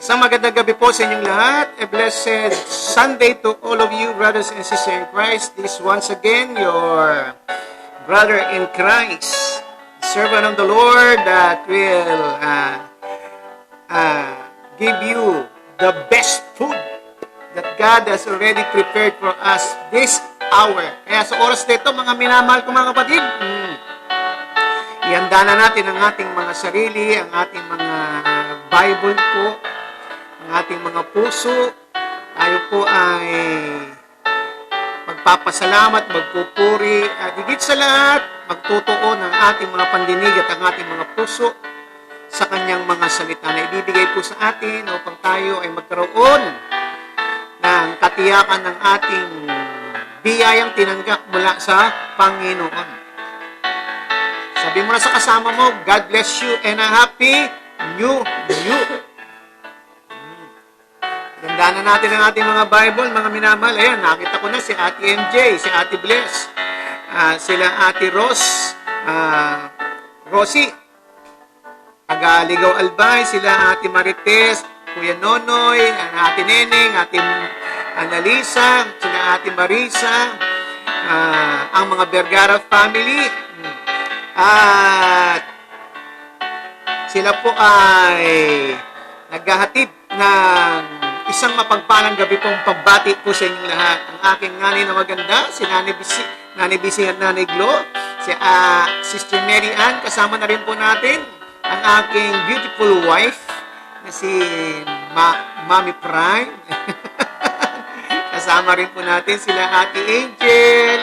Isang magandang gabi po sa inyong lahat. A blessed Sunday to all of you, brothers and sisters in Christ. This once again, your brother in Christ, servant of the Lord that will give you the best food that God has already prepared for us this hour. Kaya sa oras nito, mga minamahal ko mga kapatid, ihanda na natin ang ating mga sarili, ang ating mga Bible po, ang ating mga puso. Tayo po ay magpapasalamat, magpupuri, at higit sa lahat, magtutuon ang ating mga pandinig at ang ating mga puso sa kanyang mga salita na ibibigay po sa atin upang tayo ay magkaroon ng katiyakan ng ating biyayang tinanggap mula sa Panginoon. Sabi mo na sa kasama mo, God bless you and a happy New Year. Ganda na natin ang ating mga Bible, mga minamahal. Ayan, nakita ko na si Ate MJ, si Ate Bless, sila Ate Rosie, Tagaligaw Albay, sila Ate Marites, Kuya Nonoy, Ate Neneng, Ate Annalisa, sila Ate Marisa, ang mga Vergara family, at sila po ay naghahatid ng isang mapagpalang gabi pong pagbati po sa inyong lahat. Ang aking nanay na maganda, si Nanay Bisi at Nanay Glo, si Sister Mary Ann, kasama na rin po natin ang aking beautiful wife na si Mami Prime. Kasama rin po natin sila Ate Angel,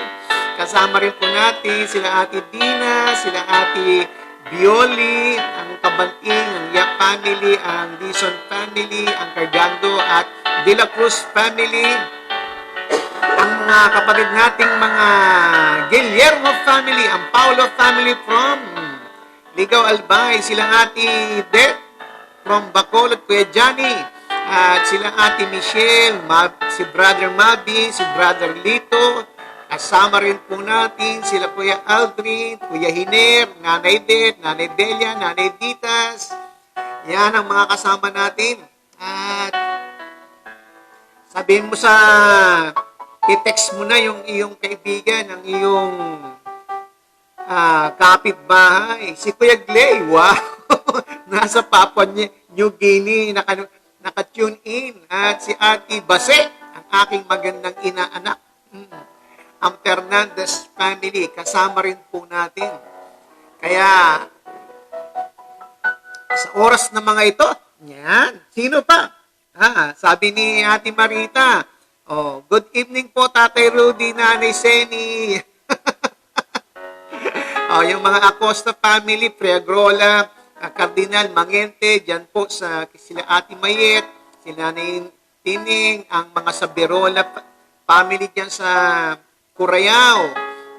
kasama rin po natin sila Ate Dina, sila Ate Bioli, ang Kabanting, ang Yak family, ang Dison family, ang Cargando at De La Cruz family, ang mga kapatid nating mga Guillermo family, ang Paulo family from Ligaw Albay, silang Ate Det from Bacolod, Kuya Johnny, at silang Ate Michelle, si Brother Mabi, si Brother Lito. Kasama rin po natin sila Kuya Aldrin, Kuya Hiner, Nanay Det, Nanay Delia, Nanay Ditas. Yan ang mga kasama natin. At sabihin mo i-text mo na yung iyong kaibigan, ang iyong kapitbahay. Si Kuya Glay, wow! Nasa Papua New Guinea, naka-tune in. At si Ate Base, ang aking magandang inaanak. Ang Fernandez family, kasama rin po natin. Kaya, sa oras na mga ito, yan, sino pa? Sabi ni Ate Marita, good evening po, Tatay Rudy, Nanay Seni. Yung mga Acosta family, Preagrola, Cardinal Mangente, dyan po sila Ate Mayet, sila Nanay Tining, ang mga Saberola family dyan sa Curayao,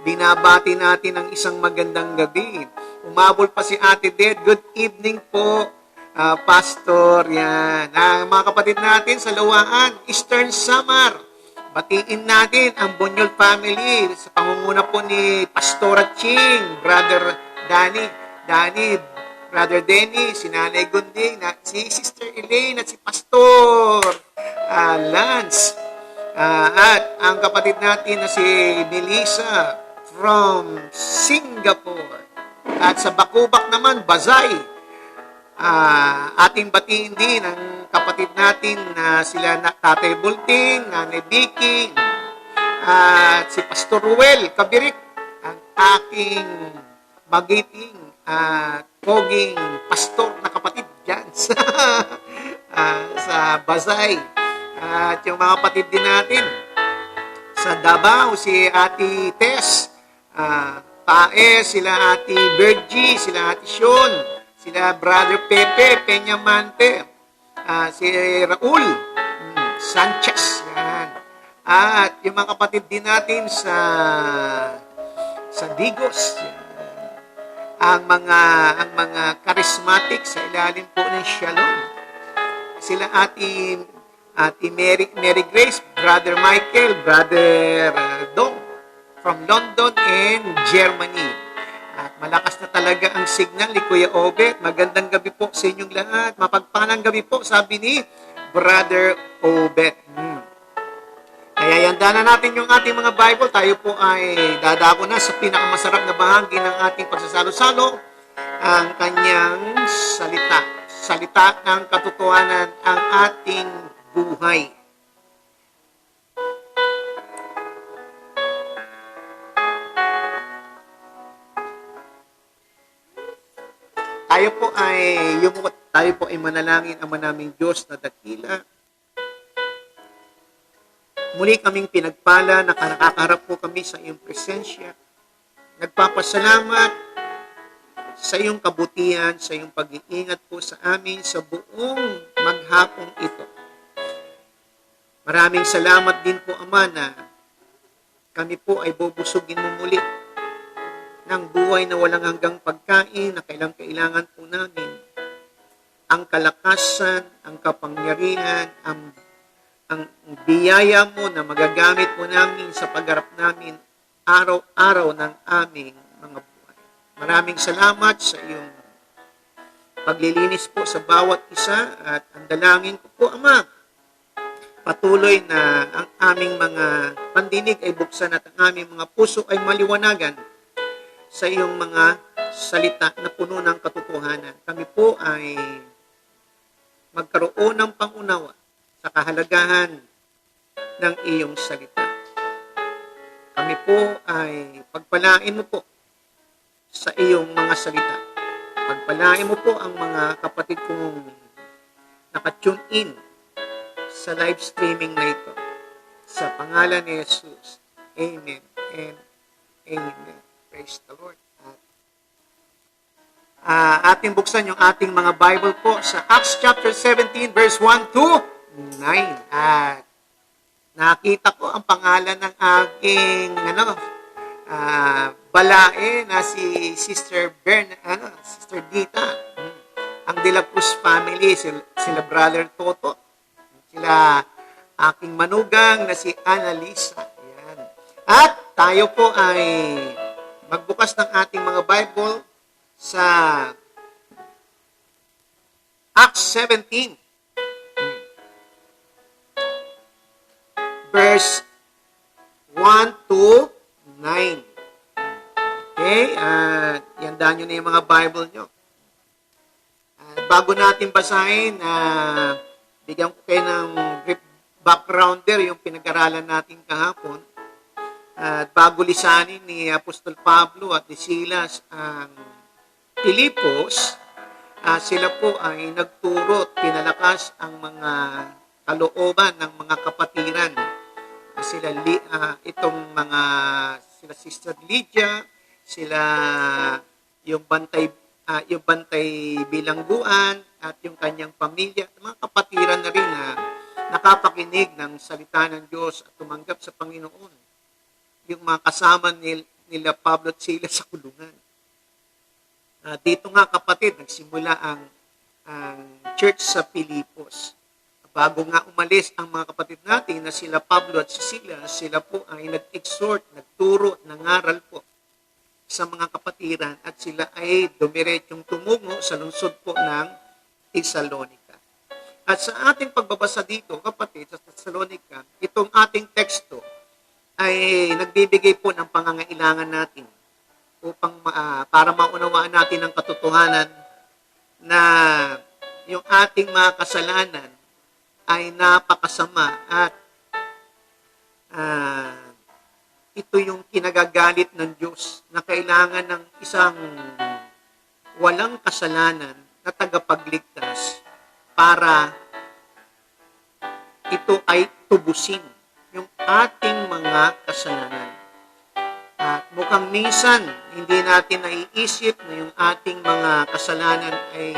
binabati natin ang isang magandang gabi. Umabol pa si Ate Det. Good evening po, Pastor. Yan. Mga kapatid natin sa Lawaan, Eastern Samar. Batiin natin ang Bonyol family sa pangunguna po ni Pastora Ching, Brother Danny, Brother Denny, si Nanay Gunding, si Sister Elaine at si Pastor Lance. At ang kapatid natin na si Melissa from Singapore. At sa Bakubak naman, Bazay. Ating batiin din ang kapatid natin na sila Tatay Bulting, Nanay Vicky, at si Pastor Ruel Kabirik, ang aking magiting at poging pastor na kapatid dyan sa Bazay. At yung mga kapatid din natin sa Davao, si Ate Tess, Pae, sila Ate Bergie, sila Ate Sean, sila Brother Pepe Peñamante, si Raul Sanchez, yan. At yung mga kapatid din natin sa Digos, yan. Ang mga charismatic sa ilalim po ng Shalom, sila Ate Mary Grace, Brother Michael, Brother Dong from London and Germany. At Malakas na talaga ang signal ni Kuya Obet. Magandang gabi po sa inyong lahat. Mapagpalang gabi po, sabi ni Brother Obet. Kaya yanda na natin yung ating mga Bible. Tayo po ay dadako na sa pinakamasarap na bahagi ng ating pagsasalo-salo, ang kanyang salita. Salita ng katotohanan, ang ating buhay. Tayo po ay manalangin, Ama naming Diyos na dakila. Muli kaming pinagpala na nakakaharap po kami sa iyong presensya. Nagpapasalamat sa iyong kabutihan, sa iyong pag-iingat po sa amin sa buong maghapong ito. Maraming salamat din po, Ama, na kami po ay bubusugin mo muli ng buhay na walang hanggang pagkain na kailangan po namin. Ang kalakasan, ang kapangyarihan, ang biyaya mo na magagamit mo namin sa pagharap namin araw-araw ng aming mga buhay. Maraming salamat sa iyong paglilinis po sa bawat isa at ang dalangin ko po, Ama, patuloy na ang aming mga pandinig ay buksan at ang aming mga puso ay maliwanagan sa iyong mga salita na puno ng katotohanan. Kami po ay magkaroon ng pangunawa sa kahalagahan ng iyong salita. Kami po ay pagpalain mo po sa iyong mga salita. Pagpalain mo po ang mga kapatid kong nakatune in sa live streaming na ito. Sa pangalan ni Jesus. Amen and amen. Praise the Lord. Ating buksan yung ating mga Bible po sa Acts chapter 17 verse 1 to 9. At nakita ko ang pangalan ng aking balae na si Sister Sister Dita. Ang De La Cruz family, sila Brother Toto. Sila aking manugang na si Annalisa. Yan. At tayo po ay magbukas ng ating mga Bible sa Acts 17 verse 1 to 9. Okay? Yandaan nyo na yung mga Bible nyo. Bago natin basahin, bigyan ko kayo ng brief backgrounder, yung pinag-aralan natin kahapon. At bago lisanin ni Apostol Pablo at ni Silas ang Pilipos, sila po ay nagturo at pinalakas ang mga kalooban ng mga kapatiran. Sila Sister Lydia, sila yung bantay bilangguan at yung kanyang pamilya, mga kapatiran na rin na nakapakinig ng salita ng Diyos at tumanggap sa Panginoon. Yung mga kasama nila Pablo at Silas sa kulungan. Dito nga kapatid, nagsimula ang church sa Pilipos. Bago nga umalis ang mga kapatid natin na sila Pablo at Silas, sila po ay nag-exhort, nagturo, nangaral po sa mga kapatiran at sila ay dumiretsyong tumungo sa lungsod po ng Thessalonica. At sa ating pagbabasa dito, kapatid, sa Thessalonica, itong ating teksto ay nagbibigay po ng pangangailangan natin upang para maunawaan natin ang katotohanan na yung ating mga kasalanan ay napakasama at ito yung kinagagalit ng Diyos na kailangan ng isang walang kasalanan na tagapagligtas para ito ay tubusin yung ating mga kasalanan. At mukhang minsan, hindi natin naiisip na yung ating mga kasalanan ay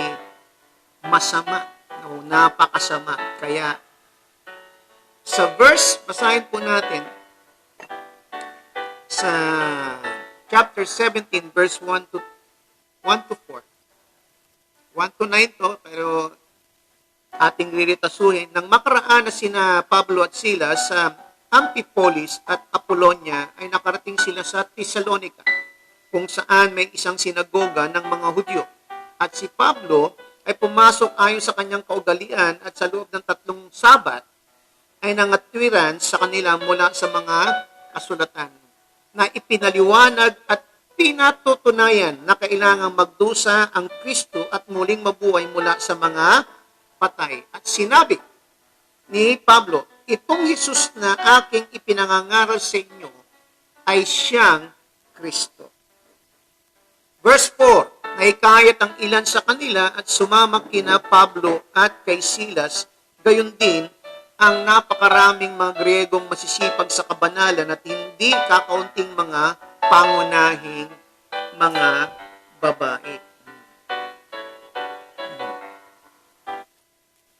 masama o napakasama. Kaya, sa verse, basahin po natin sa chapter 17, verse 1 to 4. 1 to 9 to, pero ating liritasuhin. Nang makaraan na sina Pablo at Silas sa Amphipolis at Apollonia ay nakarating sila sa Thessalonica. kung saan may isang sinagoga ng mga Hudyo. At si Pablo ay pumasok ayon sa kanyang kaugalian at sa loob ng 3 Sabat ay nangatwiran sa kanila mula sa mga kasulatan na ipinaliwanag at pinatutunayan na kailangang magdusa ang Kristo at muling mabuhay mula sa mga patay. At sinabi ni Pablo, itong Jesus na aking ipinangangaral sa inyo ay siyang Kristo. Verse 4, naikayat ang ilan sa kanila at sumama kina Pablo at kay Silas, gayon din ang napakaraming mga Gregong masisipag sa kabanalan at hindi kakaunting mga pangunahing mga babae.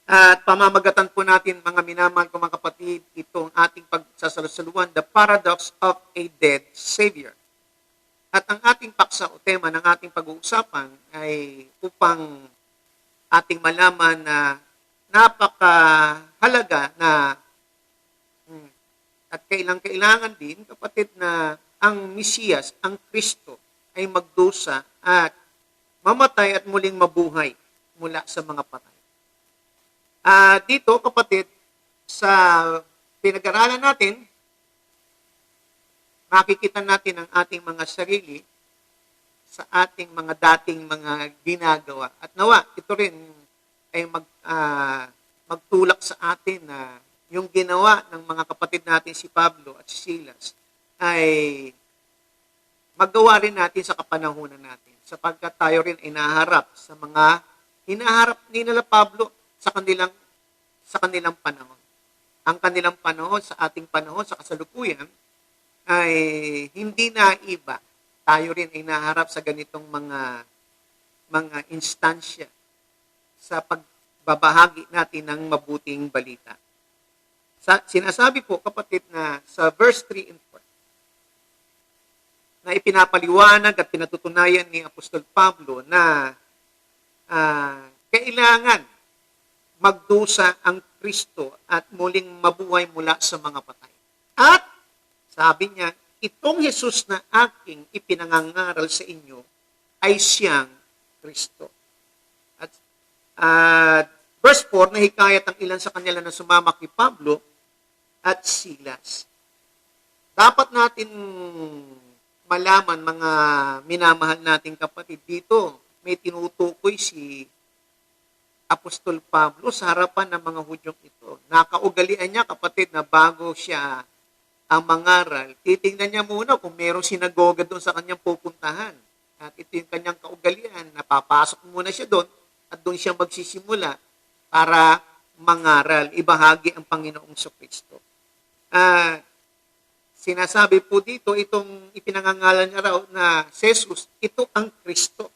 At pamamagatan po natin, mga minamahal ko mga kapatid, itong ating pagsasalusaluan, the paradox of a dead Savior. At ang ating paksa o tema ng ating pag-uusapan ay upang ating malaman na napakahalaga na at kailangan din, kapatid, na ang Mesiyas, ang Kristo, ay magdusa at mamatay at muling mabuhay mula sa mga patay. Dito, kapatid, sa pinag-aralan natin, makikita natin ang ating mga sarili sa ating mga dating mga ginagawa. At nawa, ito rin ay magtulak sa atin na yung ginawa ng mga kapatid natin si Pablo at si Silas ay magawa rin natin sa kapanahunan natin sapagkat tayo rin ay naharap sa mga hinaharap ni nila Pablo sa kanilang panahon. Ang kanilang panahon sa ating panahon sa kasalukuyan ay hindi na iba. Tayo rin ay naharap sa ganitong mga instansya sa pagbabahagi natin ng mabuting balita. Sinasabi po, kapatid, na sa verse 3 and 4, na ipinapaliwanag at pinatutunayan ni Apostol Pablo na kailangan magdusa ang Kristo at muling mabuhay mula sa mga patay. At sabi niya, itong Jesus na aking ipinangangaral sa inyo ay siyang Kristo. At verse 4, nahikayat ang ilan sa kanila na sumama kay Pablo at Silas. Dapat natin malaman, mga minamahal nating kapatid, dito may tinutukoy si Apostol Pablo sa harapan ng mga Hudyong ito. Nakaugalian niya, kapatid, na bago siya ang mangaral, titingnan niya muna kung mayroong sinagoga doon sa kanyang pupuntahan. At ito yung kanyang kaugalian, napapasok muna siya doon at doon siya magsisimula para mangaral, ibahagi ang Panginoong Kristo. Sinasabi po dito, itong ipinangangalan niya raw na Jesus, ito ang Kristo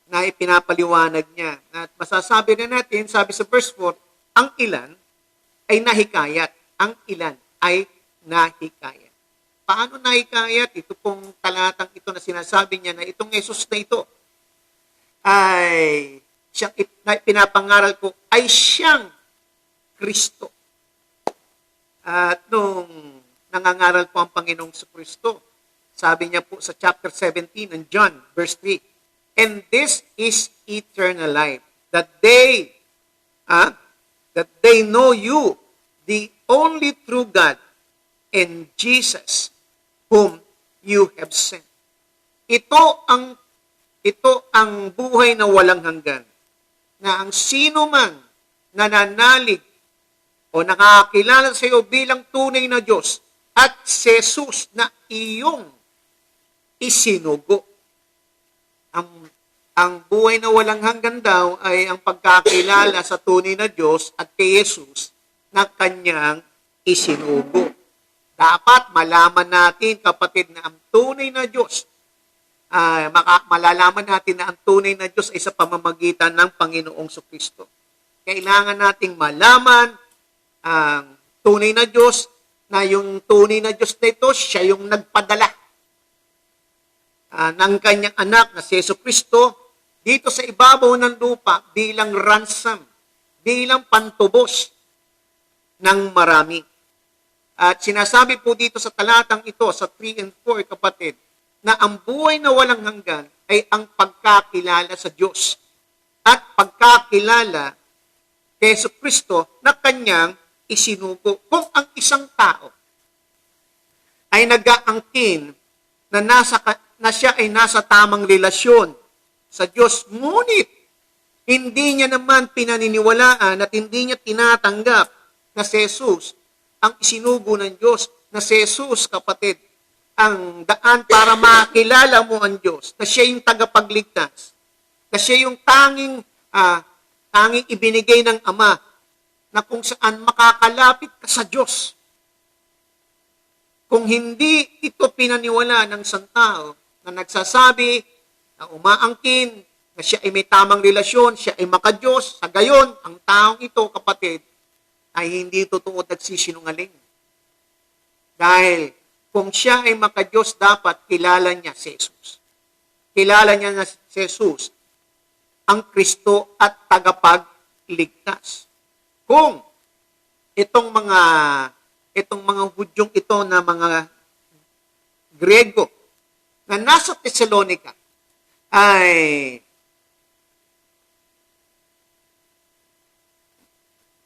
na ipinapaliwanag niya. At masasabi na natin, sabi sa verse 4, ang ilan ay nahikayat. Ang ilan ay nahikayat. Paano nahikayat? Ito pong talatang ito na sinasabi niya na itong Jesus na ito ay siyang pinapangaral ko ay siyang Kristo. At nung nangangaral po ang Panginoong Kristo, sabi niya po sa chapter 17 ng John, verse 3, and this is eternal life, that they know you, the only true God, and Jesus, whom you have sent. Ito ang buhay na walang hanggan, na ang sino man nananalig o nakakilala sa iyo bilang tunay na Diyos at si Jesus na iyong isinugo. Ang buhay na walang hanggan daw ay ang pagkakilala sa tunay na Diyos at kay Jesus na kanyang isinugo. Dapat malaman natin, kapatid, na ang tunay na Diyos, malalaman natin na ang tunay na Diyos ay sa pamamagitan ng Panginoong Kristo. Kailangan nating malaman ang tunay na Diyos, na yung tunay na Diyos na ito, siya yung nagpadala ng kanyang anak na si Kristo dito sa ibabaw ng lupa bilang ransom, bilang pantubos ng marami. At sinasabi po dito sa talatang ito, sa 3 and 4, kapatid, na ang buhay na walang hanggan ay ang pagkakilala sa Diyos at pagkakilala kay Jesucristo na kanyang isinugo. Kung ang isang tao ay nag-aangkin na siya ay nasa tamang relasyon sa Diyos, ngunit hindi niya naman pinaniniwalaan at hindi niya tinatanggap na si Jesus ang isinugo ng Diyos, na si Jesus, kapatid, ang daan para makilala mo ang Diyos, na siya yung tagapagligtas, na siya yung tanging ibinigay ng Ama, na kung saan makakalapit ka sa Diyos. Kung hindi ito pinaniwala ng isang tao na nagsasabi, na umaangkin, na siya ay may tamang relasyon, siya ay makadiyos, sa gayon, ang taong ito, kapatid, ay hindi totoo at nagsisinungaling. Dahil kung siya ay makadiyos, dapat kilala niya si Jesus. Kilala niya na si Jesus, ang Kristo at tagapagligtas. Kung itong mga Hudyong ito na mga Grego na nasa Thessalonica ay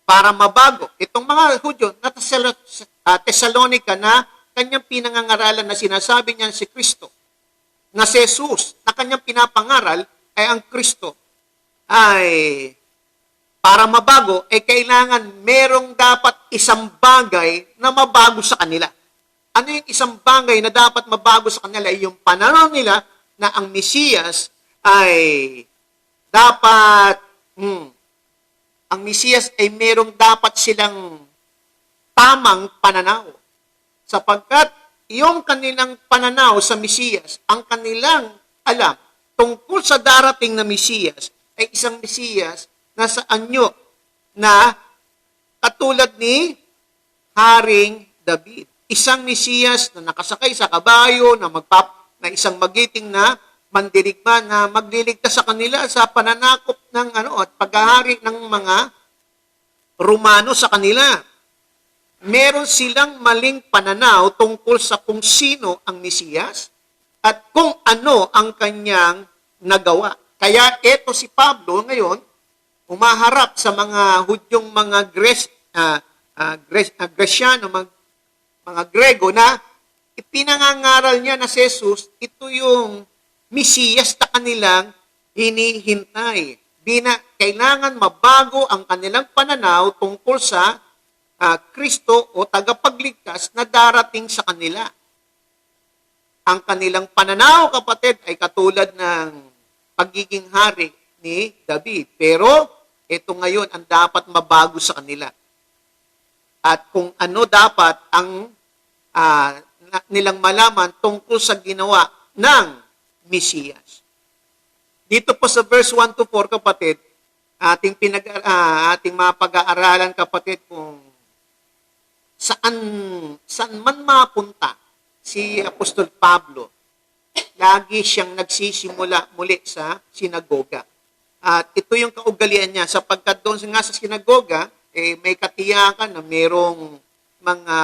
para mabago itong mga Hudyo na Thessalonica na kanyang pinangangaralan na sinasabi niya si Kristo, na si Jesus na kanyang pinapangaral ay ang Kristo, ay para mabago, ay kailangan merong dapat isang bagay na mabago sa kanila. Ano yung isang bagay na dapat mabago sa kanila? Yung pananaw nila na ang Mesiyas ay dapat, ang Mesiyas ay merong dapat silang tamang pananaw. Sapagkat yung kanilang pananaw sa Mesiyas, ang kanilang alam tungkol sa darating na Mesiyas, ay isang Mesiyas na sa anyo na katulad ni Haring David. Isang Mesiyas na nakasakay sa kabayo, na isang magiting na mandirigma na magliligtas sa kanila sa pananakop ng at paghahari ng mga Romano sa kanila. Meron silang maling pananaw tungkol sa kung sino ang Mesiyas at kung ano ang kanyang nagawa. Kaya eto si Pablo ngayon, umaharap sa mga Hudyong mga Greciano, mga Grego na ipinangangaral niya na si Jesus, ito yung Mesiyas na kanilang hinihintay. Kailangan mabago ang kanilang pananaw tungkol sa Kristo o tagapagligtas na darating sa kanila. Ang kanilang pananaw, kapatid, ay katulad ng pagiging hari ni David. Pero ito ngayon ang dapat mabago sa kanila. At kung ano dapat ang nilang malaman tungkol sa ginawa ng Mesiyas. Dito po sa verse 1 to 4, kapatid, ating mapag-aaralan, kapatid, kung saan man mapunta si Apostol Pablo, lagi siyang nagsisimula muli sa sinagoga. At ito yung kaugalian niya, sapagkat doon nga sa sinagoga, may katiyakan na merong mga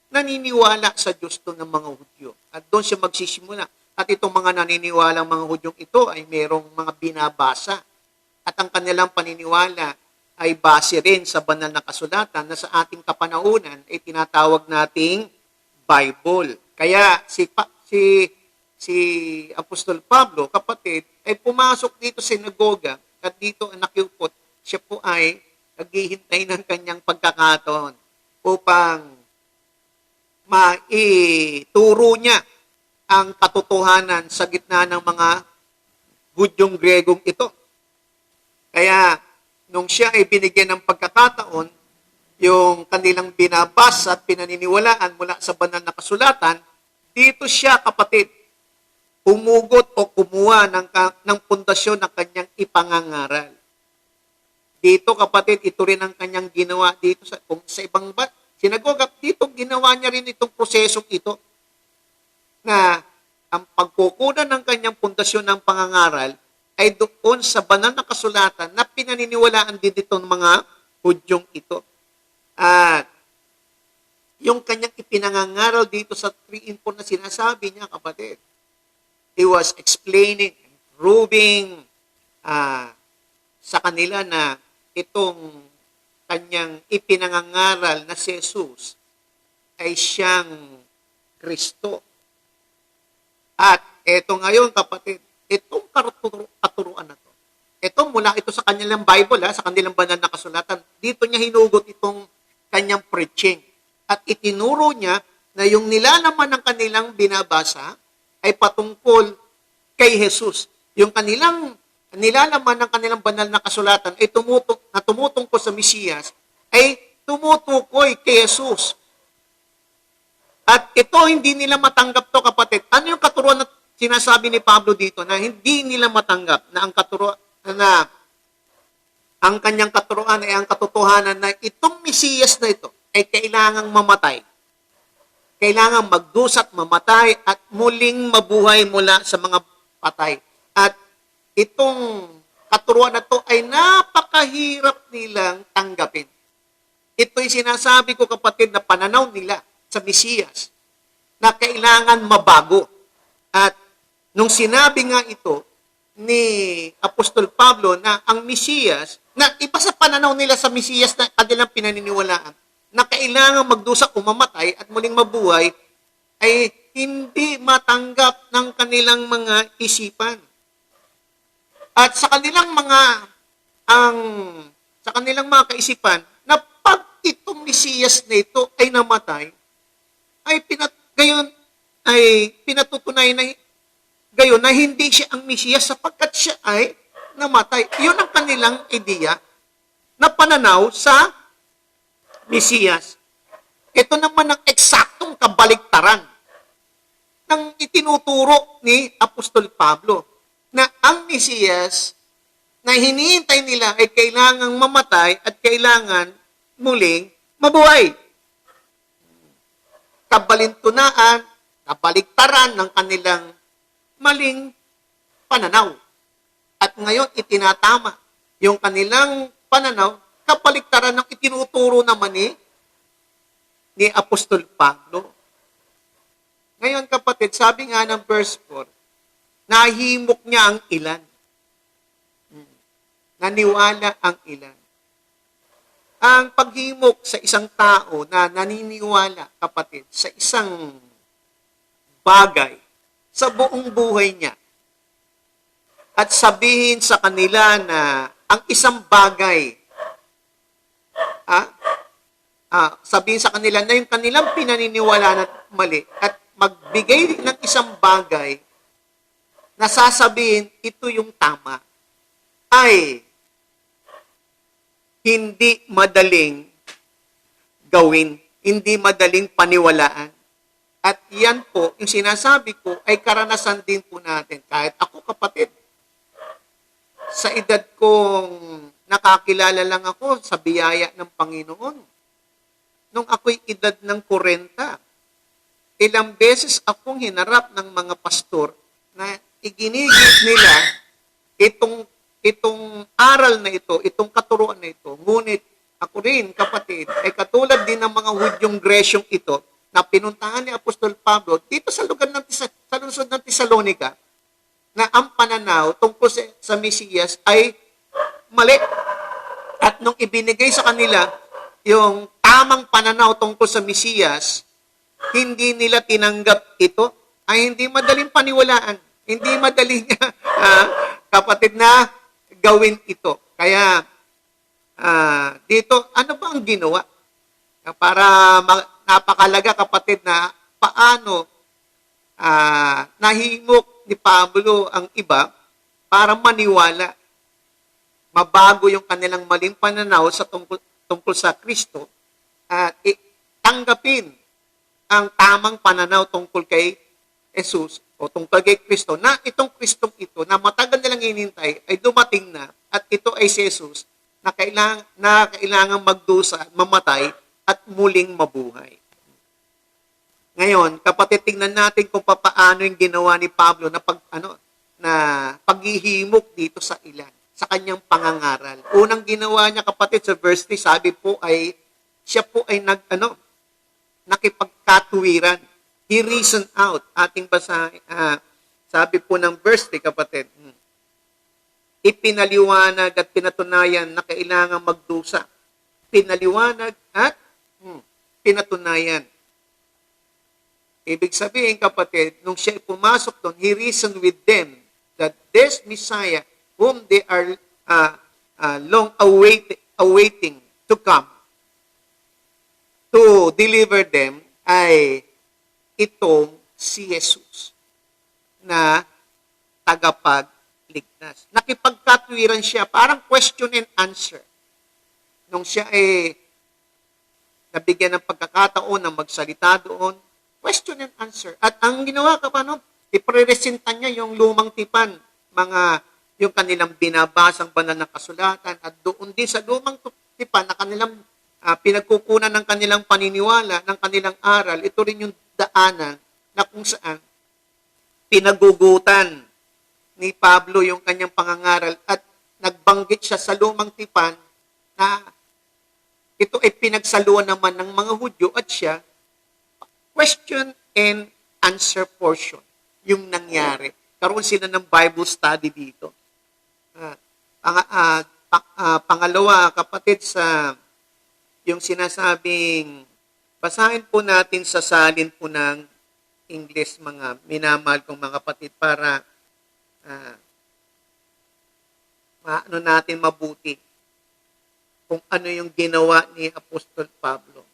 naniniwala sa Diyos doon ng mga Hudyo. At doon siya magsisimula. At itong mga naniniwalang mga Hudyong ito ay merong mga binabasa. At ang kanilang paniniwala ay base rin sa banal na kasulatan na sa ating kapanahunan ay tinatawag nating Bible. Kaya si Apostol Pablo, kapatid, ay pumasok dito sa sinagoga at dito ang nakiupot. Siya po ay naghihintay ng kanyang pagkakataon upang maituro niya ang katotohanan sa gitna ng mga Hudyong Gregong ito. Kaya nung siya ay binigyan ng pagkakataon, yung kanilang binabasa at pinaniniwalaan mula sa banal na kasulatan, dito siya, kapatid, humugot o kumuha ng pundasyon ng kanyang ipangangaral. Dito, kapatid, ito rin ang kanyang ginawa dito sa ibang sinagoga. Dito, ginawa niya rin itong prosesong ito na ang pagkukunan ng kanyang pundasyon ng pangangaral ay doon sa banal na kasulatan na pinaniniwalaan din itong mga Hudyong ito. At yung kanyang ipinangangaral dito sa 3 and 4 na sinasabi niya, kapatid. He was explaining, proving sa kanila na itong kanyang ipinangangaral na si Jesus ay siyang Kristo. At eto ngayon, kapatid, itong katuruan na to, ito mula ito sa kanilang Bible, sa kanilang banal na kasulatan, dito niya hinugot itong kanyang preaching. At itinuro niya na yung nilalaman ng kanilang binabasa ay patungkol kay Jesus. Yung kanilang nilalaman ng kanilang banal na kasulatan ay tumutungkol sa Mesiyas, ay tumutukoy kay Jesus. At ito hindi nila matanggap to, kapatid. Ano yung katuruan na sinasabi ni Pablo dito na hindi nila matanggap na ang katuruan na ang kanyang katuruan ay ang katotohanan na itong Mesiyas na ito ay kailangang mamatay. Kailangang magdusat, mamatay, at muling mabuhay mula sa mga patay. At itong katuruan na to ay napakahirap nilang tanggapin. Ito'y sinasabi ko, kapatid, na pananaw nila sa Mesiyas na kailangan mabago. At nung sinabi nga ito ni Apostol Pablo na ang Mesiyas, na iba sa pananaw nila sa Mesiyas na kanilang pinaniniwalaan, na kailangan magdusa o mamatay at muling mabuhay, ay hindi matanggap ng kanilang mga isipan. At sa kanilang mga kaisipan, na pag itong Mesiyas na ito ay namatay, ay pinatutunay na gayon na hindi siya ang Mesiyas sapagkat siya ay namatay. Yun ang kanilang ideya na pananaw sa Mesiyas. Ito naman ang eksaktong kabaliktaran ng itinuturo ni Apostol Pablo na ang Mesiyas na hinihintay nila ay kailangang mamatay at kailangan muling mabuhay. Kabalintunaan, kabaliktaran ng kanilang maling pananaw. At ngayon itinatama yung kanilang pananaw, kabaliktaran ng itinuturo naman ni Apostol Pablo. Ngayon, kapatid, sabi nga ng verse 4, nahimok niya ang ilan. Naniwala ang ilan. Ang paghimok sa isang tao na naniniwala, kapatid, sa isang bagay sa buong buhay niya at sabihin sa kanila na ang isang bagay sabihin sa kanila na yung kanilang pinaniniwalaan at mali at magbigay ng isang bagay na sasabihin ito yung tama ay hindi madaling gawin, hindi madaling paniwalaan. At yan po, yung sinasabi ko ay karanasan din po natin. Kahit ako, kapatid, sa edad kong nakakilala lang ako sa biyaya ng Panginoon. Nung ako'y edad ng 40, ilang beses akong hinarap ng mga pastor na iginigit nila itong aral na ito, itong katuruan na ito. Ngunit ako rin, kapatid, ay katulad din ng mga Hudyong Gresyong ito na pinuntahan ni Apostol Pablo dito sa lugar sa lungsod ng Tesalonica na ang pananaw tungkol sa Mesiyas ay mali. At nung ibinigay sa kanila yung tamang pananaw tungkol sa Mesiyas, hindi nila tinanggap ito, ay hindi madaling paniwalaan. Hindi madaling kapatid na gawin ito. Kaya dito, ano ba ang ginawa? Para napakalaga, kapatid, na paano nahimok ni Pablo ang iba para maniwala, mabago yung kanilang maling pananaw sa tungkol sa Kristo at tanggapin ang tamang pananaw tungkol kay Jesus o tungkol kay Kristo, na itong Kristong ito na matagal nilang hinintay ay dumating na at ito ay si Jesus na kailangang magdusa, mamatay at muling mabuhay. Ngayon, kapatid, tingnan natin kung paano yung ginawa ni Pablo na paghihimok dito sa ilan, sa kanyang pangangaral. Unang ginawa niya, kapatid, sa verse 3, sabi po ay siya po ay nakipagkatuwiran. He reasoned out. Ating basahin. Sabi po ng verse 3, kapatid. Ipinaliwanag at pinatunayan na kailangan magdusa. Pinaliwanag at pinatunayan. Ibig sabihin, kapatid, nung siya pumasok doon, he reasoned with them that this Messiah, whom they are long awaiting to come, to deliver them, ay itong si Jesus na tagapagligtas. Nakipagkatwiran siya, parang question and answer. Nung siya ay nabigyan ng pagkakataon na magsalita doon, question and answer. At ang ginawa ka pa, ipreresentan niya yung lumang tipan, yung kanilang binabasang banal na kasulatan, at doon din sa lumang tipan na kanilang pinagkukunan ng kanilang paniniwala, ng kanilang aral, ito rin yung daanan na kung saan pinagugutan ni Pablo yung kanyang pangangaral at nagbanggit siya sa lumang tipan na ito ay pinagsaluan naman ng mga Hudyo at siya, question and answer portion yung nangyari. Karoon sila ng Bible study dito. Pangalawa, kapatid, sa yung sinasabing, basahin po natin sa salin po ng English, mga minamahal kong mga kapatid, para maano natin mabuti kung ano yung ginawa ni Apostol Pablo.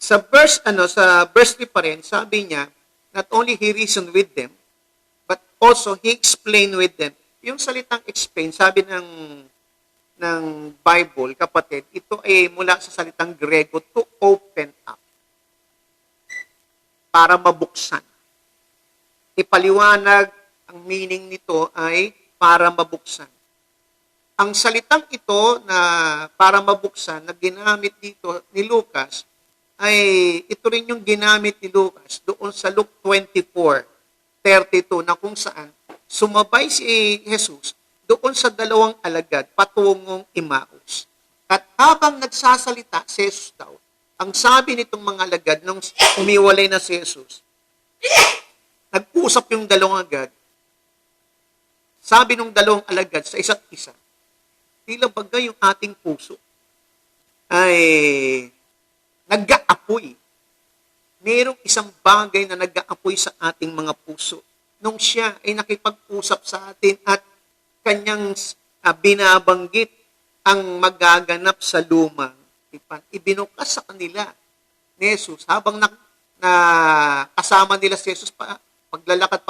Sa verse 3 pa rin, sabi niya, not only he reasoned with them, but also he explained with them. Yung salitang explain, sabi ng Bible, kapatid, ito ay mula sa salitang Grego, to open up. Para mabuksan. Ipaliwanag, ang meaning nito ay para mabuksan. Ang salitang ito na para mabuksan, na ginamit dito ni Lucas, ay ito rin yung ginamit ni Lucas doon sa Luke 24:32 na kung saan sumabay si Jesus doon sa dalawang alagad patungong Emmaus. At habang nagsasalita si Jesus daw, ang sabi nitong mga alagad nung umiwalay na si Jesus, nag-usap yung dalawang alagad, sabi nung dalawang alagad sa isa't isa, tila bagay yung ating puso ay nag-aapoy. Merong isang bagay na nag-aapoy sa ating mga puso. Nung siya ay nakipag-usap sa atin at kanyang binabanggit ang magaganap sa lumang tipan. Ibinukas sa kanila ni Jesus habang kasama nila si Jesus paglalakad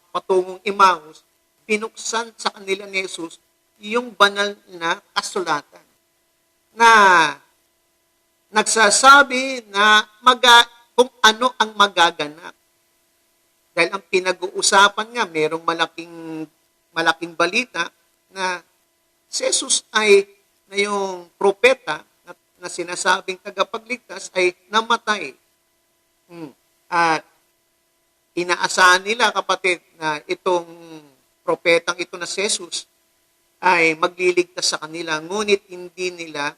patungong Emmaus, binuksan sa kanila ni Jesus yung banal na kasulatan na nagsasabi na kung ano ang magaganap. Dahil ang pinag-uusapan nga, merong malaking balita na si Jesus ay, na yung propeta na sinasabing tagapagligtas ay namatay. At inaasahan nila, kapatid, na itong propetang ito na si Jesus ay magliligtas sa kanila, ngunit hindi nila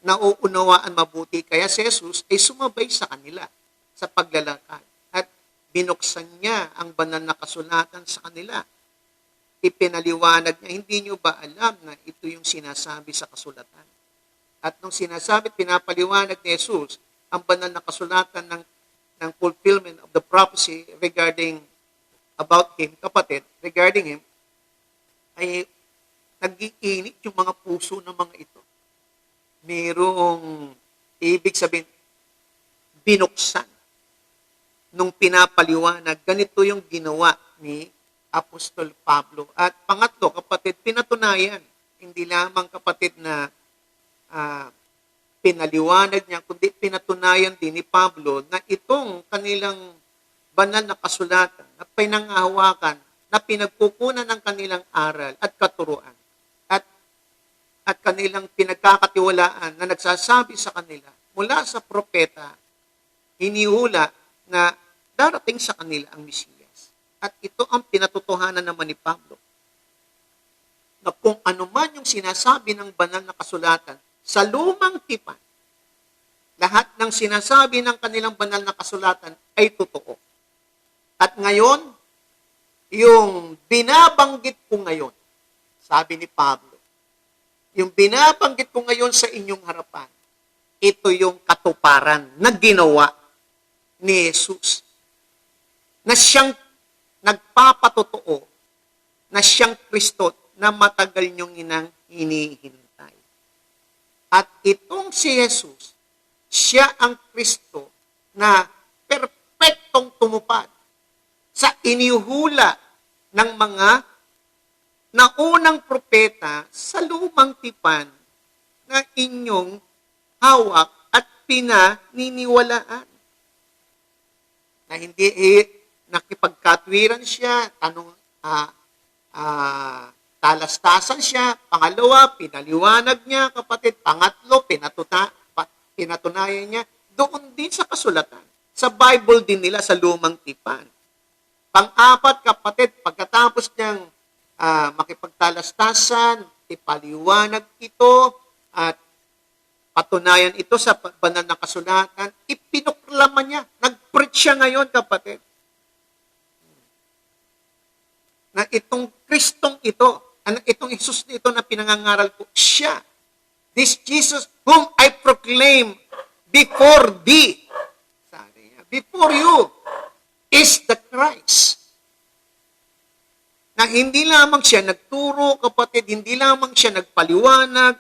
nauunawaan mabuti. Kaya si Jesus ay sumabay sa kanila sa paglalakad at binuksan niya ang banal na kasulatan sa kanila. Ipinaliwanag niya, hindi niyo ba alam na ito yung sinasabi sa kasulatan? At nung sinasabi, pinapaliwanag ni Jesus ang banal na kasulatan ng fulfillment of the prophecy about Him, kapatid, regarding Him, ay nag-iinit yung mga puso ng mga ito. Merong ibig sabihin, binuksan nung pinapaliwanag. Ganito yung ginawa ni Apostol Pablo. At pangatlo, kapatid, pinatunayan. Hindi lamang, kapatid, na pinaliwanag niya, kundi pinatunayan din ni Pablo na itong kanilang banal na kasulatan na pinanghahawakan, na pinagkukunan ng kanilang aral at katuruan at kanilang pinagkakatiwalaan na nagsasabi sa kanila mula sa propeta, hinihula na darating sa kanila ang Mesiyas. At ito ang pinatotohanan naman ni Pablo. Na kung ano man yung sinasabi ng banal na kasulatan sa lumang tipan, lahat ng sinasabi ng kanilang banal na kasulatan ay totoo. At ngayon, yung binabanggit ko ngayon, sabi ni Pablo, yung binabanggit ko ngayon sa inyong harapan, ito yung katuparan na ginawa ni Jesus. Na siyang nagpapatotoo, na siyang Kristo na matagal niyong hinihintay. At itong si Jesus, siya ang Kristo na perpektong tumupad sa iniuhula ng mga naunang propeta sa lumang tipan na inyong hawak at pinaniniwalaan. Na hindi nakipagkatwiran siya, talastasan siya, pangalawa, pinaliwanag niya, kapatid, pangatlo, pinatunayan niya, doon din sa kasulatan. Sa Bible din nila sa lumang tipan. Pang-apat, kapatid, pagkatapos niyang makipagtalastasan, ipaliwanag ito, at patunayan ito sa banal na kasulatan, ipinuklama niya, nag-preach siya ngayon, kapatid, na itong Kristong ito, itong Jesus ito na pinangangaral ko, siya, this Jesus whom I proclaim before thee, sabi niya, before you, is the Christ. Na hindi lamang siya nagturo, kapatid, hindi lamang siya nagpaliwanag,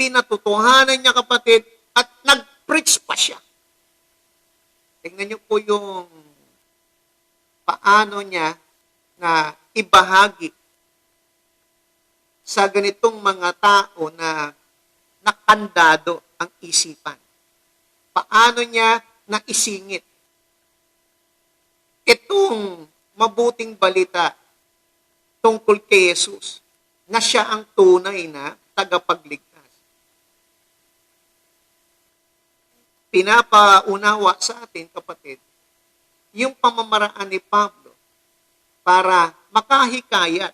pinatutuhanan niya, kapatid, at nag-preach pa siya. Tingnan niyo po yung paano niya na ibahagi sa ganitong mga tao na nakandado ang isipan. Paano niya naisingit itong mabuting balita tungkol kay Jesus na siya ang tunay na tagapagligtas. Pinapaunawa sa atin, kapatid, yung pamamaraan ni Pablo para makahikayat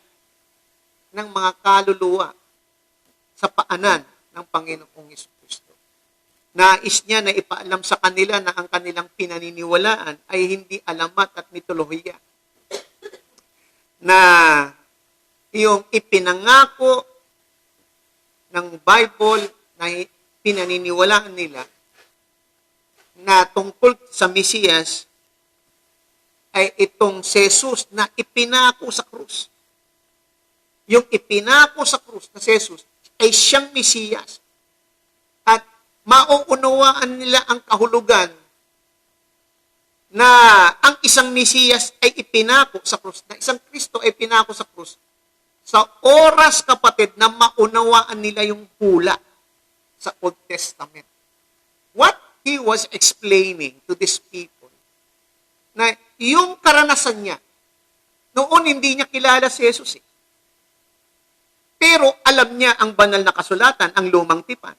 ng mga kaluluwa sa paanan ng Panginoong Jesucristo. Nais niya na ipaalam sa kanila na ang kanilang pinaniniwalaan ay hindi alamat at mitolohiya. Na yung ipinangako ng Bible na pinaniniwalaan nila na tungkol sa Mesiyas ay itong Jesus na ipinako sa krus. Yung ipinako sa krus na Jesus ay siyang Mesiyas. At mauunawaan nila ang kahulugan na ang isang Mesiyas ay ipinako sa krus, na isang Kristo ay pinako sa krus. Sa oras, kapatid, na maunawaan nila yung hula sa Old Testament. What he was explaining to these people, na yung karanasan niya, noon hindi niya kilala si Jesus eh. Pero alam niya ang banal na kasulatan, ang lumang tipan.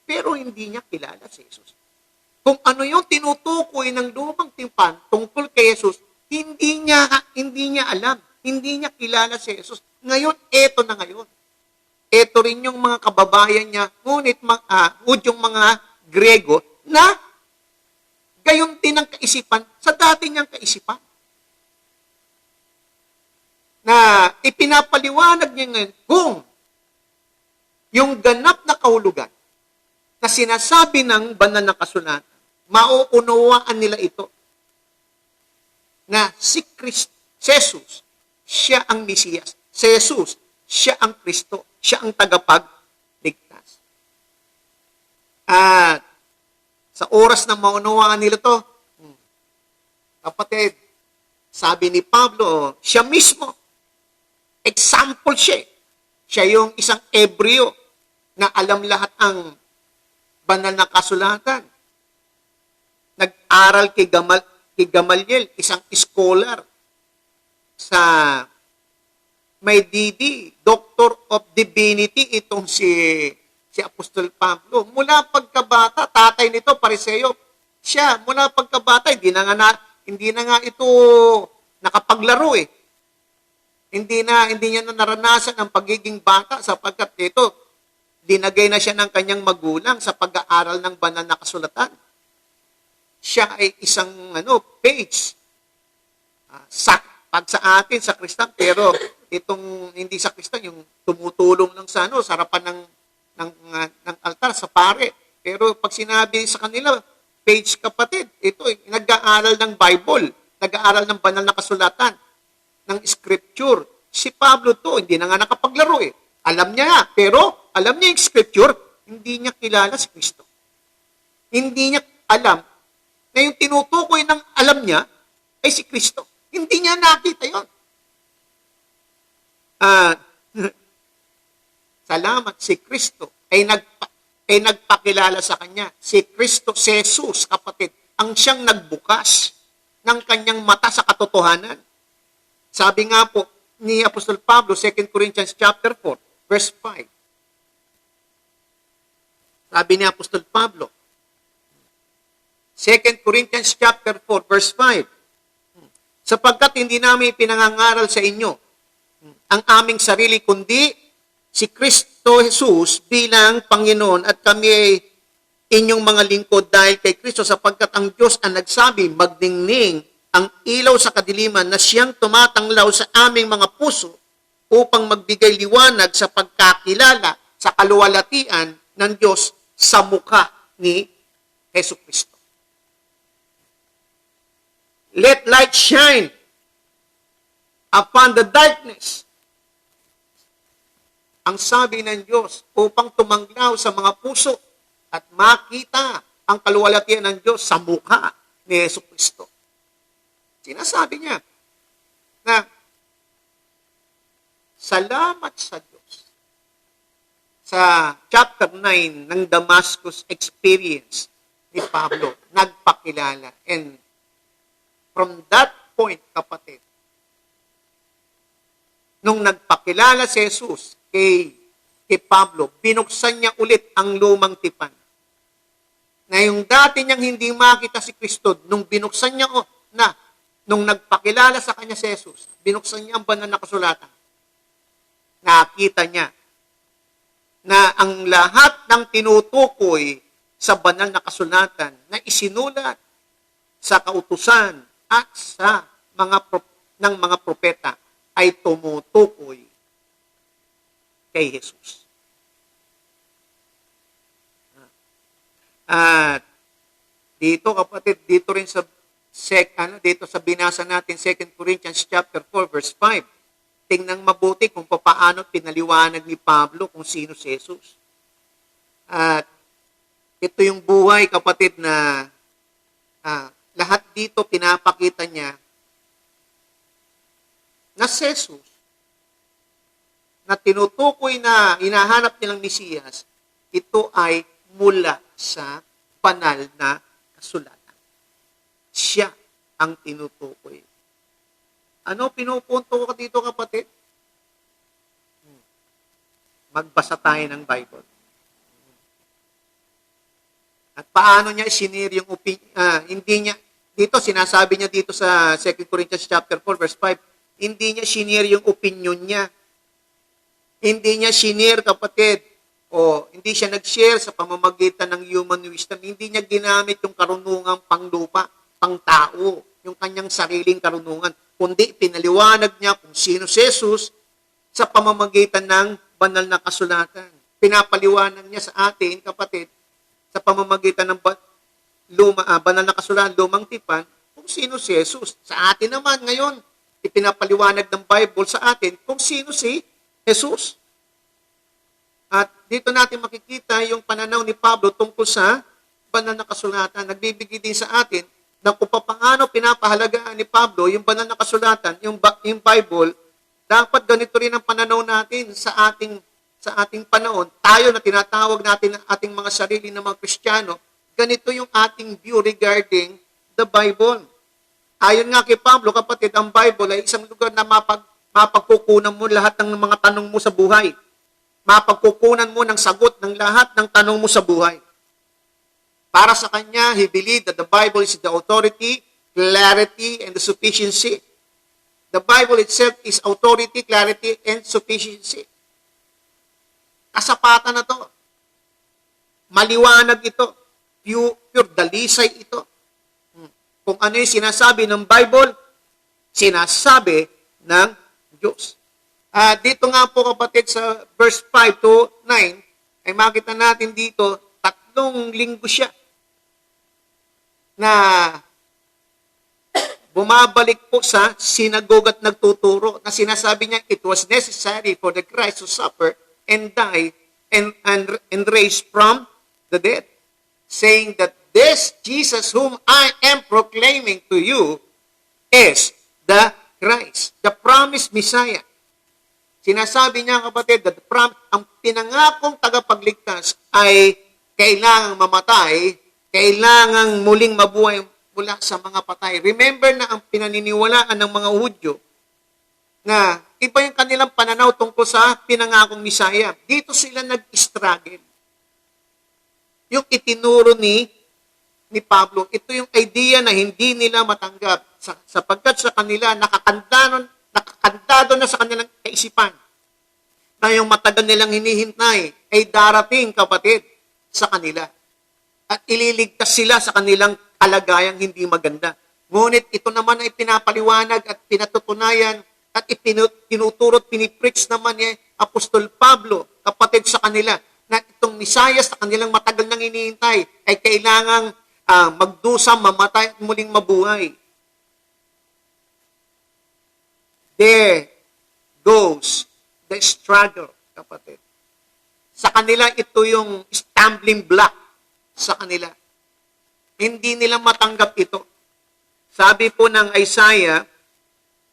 Pero hindi niya kilala si Jesus. Kung ano yung tinutukoy ng lumang tipan tungkol kay Jesus, hindi niya alam. Hindi niya kilala si Jesus. Ngayon, eto na ngayon. Eto rin yung mga kababayan niya, ngunit Hudyong mga Grego, na gayon din ang kaisipan sa dati niyang kaisipan. Na ipinapaliwanag niya ngayon kung yung ganap na kahulugan na sinasabi ng banal na kasulatan, mauunawaan nila ito na si Jesus, siya ang Mesiyas. Si Jesus, siya ang Kristo. Siya ang tagapagligtas. At sa oras na maunawaan nila to, kapatid, sabi ni Pablo, siya mismo, example siya. Siya yung isang Ebreo na alam lahat ang banal na kasulatan. Nag-aral kay Gamaliel, isang scholar sa may DD, Doctor of Divinity, itong si Apostol Pablo. Mula pagkabata, tatay nito, Pariseo, siya, mula pagkabata, hindi na nga ito nakapaglaro eh. Hindi niya na naranasan ang pagiging bata sapagkat ito, Dinagay na siya ng kanyang magulang sa pag-aaral ng banal na kasulatan. Siya ay isang page. Pag sa atin, sa Kristan, pero itong hindi sa Kristan, yung tumutulong lang sa sa harapan ng altar, sa pare. Pero pag sinabi sa kanila, page kapatid, ito, nag-aaral ng Bible, nag-aaral ng banal na kasulatan, ng scripture. Si Pablo to, hindi na nga nakapaglaro eh. Alam niya nga, pero alam niya yung scripture, hindi niya kilala si Kristo. Hindi niya alam na yung tinutukoy ng alam niya ay si Kristo. Hindi niya nakita yun. Salamat, si Kristo ay nagpakilala sa kanya. Si Kristo, si Jesus, kapatid, ang siyang nagbukas ng kanyang mata sa katotohanan. Sabi nga po ni Apostol Pablo, 2 Corinthians chapter 4, verse 5. Sabi ni Apostol Pablo, 2 Corinthians chapter 4, verse 5, sapagkat hindi namin pinangangaral sa inyo ang aming sarili, kundi si Kristo Jesus bilang Panginoon at kami ay inyong mga lingkod dahil kay Kristo, sapagkat ang Diyos ang nagsabi, magdingning ang ilaw sa kadiliman na siyang tumatanglaw sa aming mga puso upang magbigay liwanag sa pagkakilala sa kaluwalhatian ng Diyos sa mukha ni Hesus Kristo. Let light shine upon the darkness. Ang sabi ng Diyos upang tumanglaw sa mga puso at makita ang kaluwalhatian ng Diyos sa mukha ni Hesus Kristo. Sinasabi niya na salamat sa Diyos. Sa chapter 9 ng Damascus experience ni Pablo, nagpakilala. And from that point, kapatid, nung nagpakilala si Jesus kay Pablo, binuksan niya ulit ang lumang tipan. Na yung dati niyang hindi makita si Kristo, nung binuksan niya nung nagpakilala sa kanya si Jesus, binuksan niya ang banal na kasulatan. Nakita niya na ang lahat ng tinutukoy sa banal na kasulatan na isinulat sa kautusan at sa ng mga propeta ay tumutukoy kay Jesus. At dito kapatid, dito rin sa dito sa binasa natin 2 Corinthians chapter 4 verse 5. Tingnan mabuti kung paano pinaliwanag ni Pablo kung sino si Jesus. At ito yung buhay kapatid na lahat dito pinapakita niya na si Jesus na tinutukoy na hinahanap nilang Mesiyas, ito ay mula sa banal na kasulatan. Siya ang tinutukoy. Ano pinupunto ko dito kapatid? Magbasa tayo ng Bible. At paano niya isinir yung hindi niya, dito sinasabi niya dito sa 2 Corinthians chapter 4 verse 5, hindi niya sinir yung opinion niya. Hindi niya sinir kapatid, o hindi siya nag-share sa pamamagitan ng human wisdom. Hindi niya ginamit yung karunungang panglupa, pangtao, yung kanyang sariling karunungan, kundi pinaliwanag niya kung sino si Jesus sa pamamagitan ng banal na kasulatan. Pinapaliwanag niya sa atin, kapatid, sa pamamagitan ng banal na kasulatan, lumang tipan, kung sino si Jesus. Sa atin naman ngayon, ipinapaliwanag ng Bible sa atin kung sino si Jesus. At dito natin makikita yung pananaw ni Pablo tungkol sa banal na kasulatan. Nagbibigay din sa atin na kung paano pinapahalagaan ni Pablo yung banal na kasulatan, yung Bible, dapat ganito rin ang pananaw natin sa ating panahon. Tayo na tinatawag natin ang ating mga sarili na mga Kristiyano, ganito yung ating view regarding the Bible. Ayon nga kay Pablo, kapatid, ang Bible ay isang lugar na mapagkukunan mo lahat ng mga tanong mo sa buhay. Mapagkukunan mo ng sagot ng lahat ng tanong mo sa buhay. Para sa kanya, he believed that the Bible is the authority, clarity, and the sufficiency. The Bible itself is authority, clarity, and sufficiency. Kasapatan na to. maliwanag ito. Pure dalisay ito. Kung ano yung sinasabi ng Bible, sinasabi ng Diyos. Dito nga po kapatid sa verse 5 to 9, ay makita natin dito, 3 linggo siya na bumabalik po sa sinagoga at nagtuturo na sinasabi niya, it was necessary for the Christ to suffer and die and raise from the dead. Saying that this Jesus whom I am proclaiming to you is the Christ, the promised Messiah. Sinasabi niya kapatid, that ang pinangakong tagapagligtas ay kailangang mamatay, kailangang muling mabuhay mula sa mga patay. Remember na ang pinaniniwalaan ng mga Hudyo na iba yung kanilang pananaw tungkol sa pinangakong Messiah. Dito sila nag-struggle. Yung itinuro ni Pablo, ito yung idea na hindi nila matanggap sapagkat sa kanila nakakandado na sa kanilang kaisipan na yung matagal nilang hinihintay ay darating, kapatid, sa kanila. At ililigtas sila sa kanilang kalagayang hindi maganda. Ngunit ito naman ay pinapaliwanag at pinatutunayan at tinuturot, pinipreach naman ni Apostol Pablo, kapatid, sa kanila, na itong Messiah sa kanilang matagal nang hinihintay ay kailangang magdusa, mamatay at muling mabuhay. There goes the struggle, kapatid. Sa kanila, ito yung stumbling block sa kanila. Hindi nila matanggap ito. Sabi po ng Isaiah,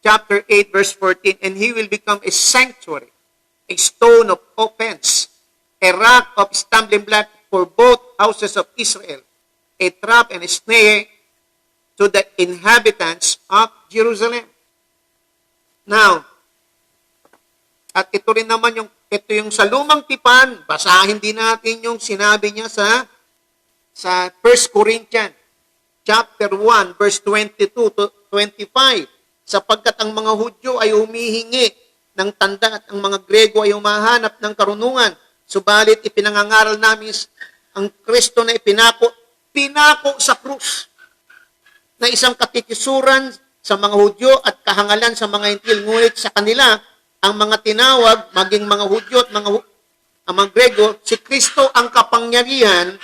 chapter 8, verse 14, and he will become a sanctuary, a stone of offense, a rock of stumbling block for both houses of Israel, a trap and a snare to the inhabitants of Jerusalem. Now, at ito rin naman ito yung sa lumang tipan, basahin din natin yung sinabi niya sa 1 Corinthians chapter 1 verse 22 to 25, sapagkat ang mga Hudyo ay humihingi ng tanda at ang mga Grego ay humahanap ng karunungan. Subalit ipinangangaral namin ang Kristo na pinako sa krus na isang katikisuran sa mga Hudyo at kahangalan sa mga Hintil. Ngunit sa kanila, ang mga tinawag, maging mga Hudyo at ang mga Grego, si Kristo ang kapangyarihan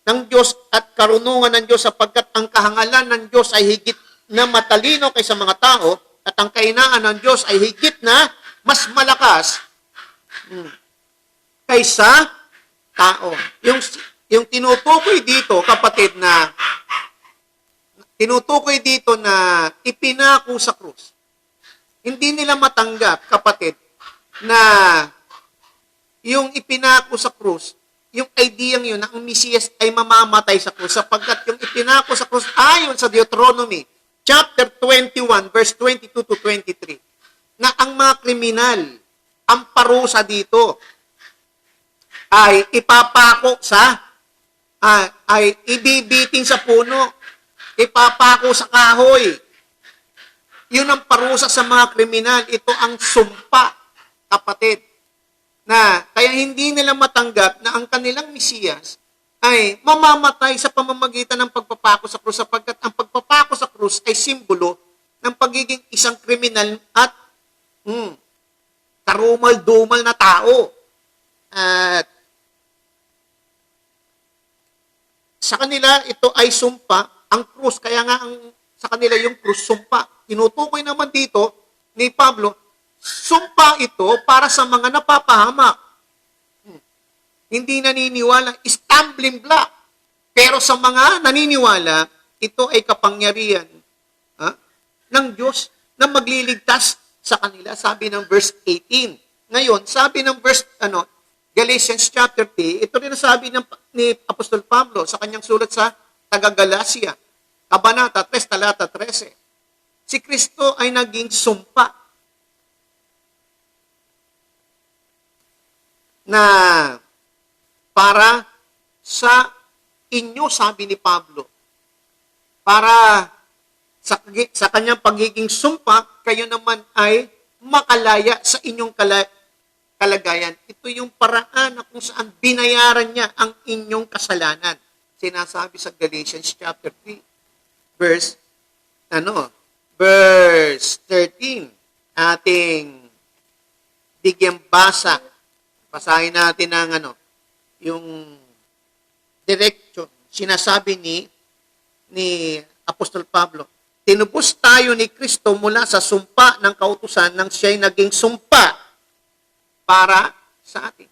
ng Diyos at karunungan ng Diyos, sapagkat ang kahangalan ng Diyos ay higit na matalino kaysa mga tao at ang kahinaan ng Diyos ay higit na mas malakas kaysa tao. Yung tinutukoy dito, kapatid, na ipinako sa krus. Hindi nila matanggap, kapatid, na yung ipinako sa krus, yung ideyang yun na ang Mesiyas ay mamamatay sa krus, sapagkat yung ipinako sa krus ayon sa Deuteronomy chapter 21 verse 22 to 23 na ang mga kriminal, ang parusa dito ay ipapako ay ibibiting sa puno, ipapako sa kahoy. Yun ang parusa sa mga kriminal. Ito ang sumpa, kapatid. Na kaya hindi nila matanggap na ang kanilang Mesiyas ay mamamatay sa pamamagitan ng pagpapako sa krus, sapagkat ang pagpapako sa krus ay simbolo ng pagiging isang kriminal at karumal-dumal na tao. At sa kanila, ito ay sumpa, ang krus. Kaya nga sa kanila yung krus, sumpa. Tinutukoy naman dito ni Pablo, sumpa ito para sa mga napapahamak. Hindi naniniwala, stumbling block. Pero sa mga naniniwala, ito ay kapangyarihan ng Diyos na magliligtas sa kanila. Sabi ng verse 18. Ngayon, sabi ng verse Galatians chapter 3, ito rin sabi ni Apostol Pablo sa kanyang sulat sa taga-Galacia, Kabanata 3, talata 13. Si Kristo ay naging sumpa na para sa inyo, sabi ni Pablo, para sa kanyang pagiging sumpa, kayo naman ay makalaya sa inyong kalagayan. Ito yung paraan na kung saan binayaran niya ang inyong kasalanan. Sinasabi sa Galatians chapter 3, verse 13. Ating bigyang basa. Basahin natin ang yung direction. Sinasabi ni Apostol Pablo, tinubos tayo ni Kristo mula sa sumpa ng kautusan nang siya'y naging sumpa para sa atin.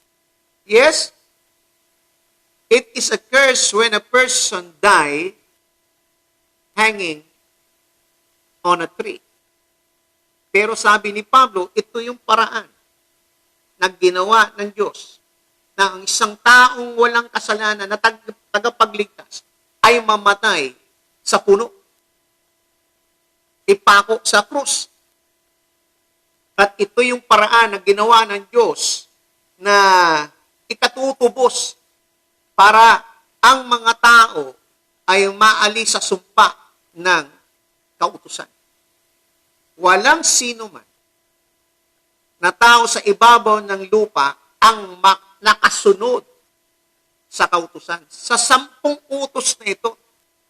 Yes, it is a curse when a person die hanging on a tree. Pero sabi ni Pablo, ito yung paraan na ginawa ng Diyos na ang isang taong walang kasalanan na tagapagligtas ay mamatay sa puno. Ipako sa krus. At ito yung paraan na ginawa ng Diyos na ikatutubos para ang mga tao ay maalis sa sumpa ng kautusan. Walang sino man na tao sa ibabaw ng lupa ang nakasunod sa kautusan. Sa 10 utos na ito,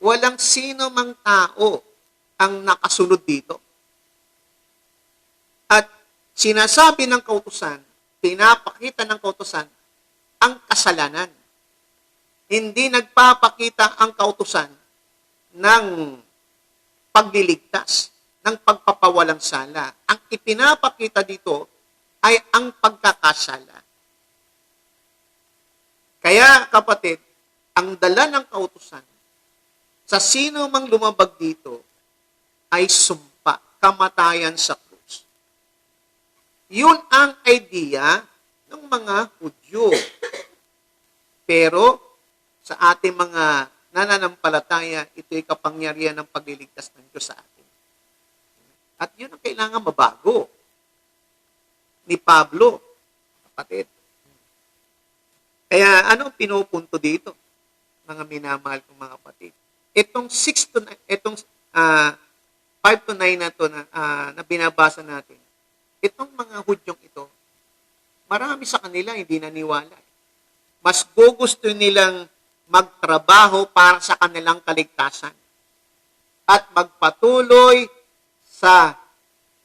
walang sino mang tao ang nakasunod dito. At sinasabi ng kautusan, pinapakita ng kautusan, ang kasalanan. Hindi nagpapakita ang kautusan ng pagliligtas, ng pagpapawalang sala. Ang ipinapakita dito ay ang pagkakasala. Kaya, kapatid, ang dala ng kautusan sa sino mang lumabag dito ay sumpa, kamatayan sa krus. Yun ang idea ng mga Hudyo. Pero sa ating mga nananampalataya, ito'y kapangyarihan ng pagliligtas ng Diyos sa atin. At yun ang kailangan mabago ni Pablo, kapatid. Kaya anong pinupunto dito, mga minamahal kong mga kapatid? Itong 5 to 9 na to na binabasa natin, itong mga Hudyong ito, marami sa kanila hindi naniwala. Mas gusto nilang magtrabaho para sa kanilang kaligtasan at magpatuloy sa